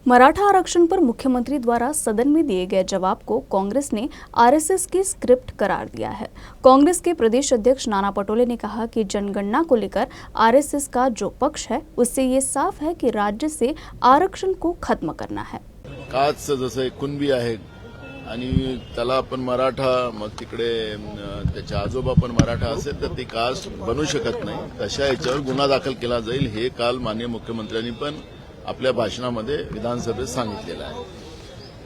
मराठा आरक्षण पर मुख्यमंत्री द्वारा सदन में दिए गए जवाब को कांग्रेस ने आरएसएस की स्क्रिप्ट करार दिया है। कांग्रेस के प्रदेश अध्यक्ष नाना पटोले ने कहा कि जनगणना को लेकर आरएसएस का जो पक्ष है उससे ये साफ है कि राज्य से आरक्षण को खत्म करना है। काच जसं एक कुणबी आहे आणि त्याला आपण मराठा मग तिकडे त्याच्या आजोबा पण मराठा असेल तर ती कास्ट बनू शकत नाही, तशा याच्यावर गुन्हा दाखल केला जाईल हे काल माननीय मुख्यमंत्र्यांनी पण आपल्या भाषणामध्ये विधानसभेत सांगितलेलं आहे।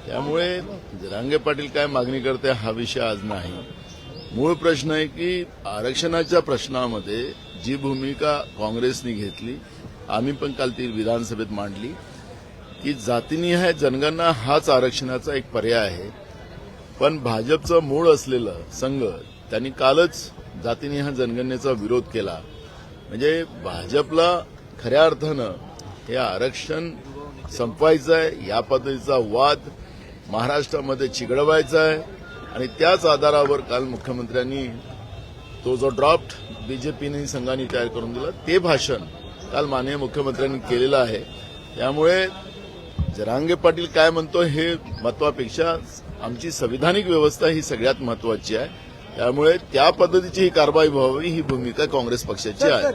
त्यामुळे जरांगे पाटील काय मागणी करते हा विषय आज नाही। मूळ प्रश्न आहे की आरक्षणाच्या प्रश्नामध्ये जी भूमिका काँग्रेसने घेतली, आम्ही पण काल ती विधानसभेत मांडली की जातीनिहाय जनगणना हाच आरक्षणाचा एक पर्याय आहे। पण भाजपचं मूळ असलेलं संघ त्यांनी कालच जातीनिहाय जनगणनेचा विरोध केला। म्हणजे भाजपला खऱ्या अर्थानं हे आरक्षण संपवायचं आहे, या पद्धतीचा वाद महाराष्ट्रामध्ये चिघळवायचा आहे आणि त्याच आधारावर काल मुख्यमंत्र्यांनी तो जो ड्राफ्ट बीजेपीने संघाने तयार करून दिला ते भाषण काल माननीय मुख्यमंत्र्यांनी केलेलं आहे। त्यामुळे जरांगे पाटील काय म्हणतो हे महत्वापेक्षा आमची संविधानिक व्यवस्था ही सगळ्यात महत्वाची आहे। त्यामुळे त्या पद्धतीची ही कारवाई व्हावी ही भूमिका काँग्रेस पक्षाची आहे।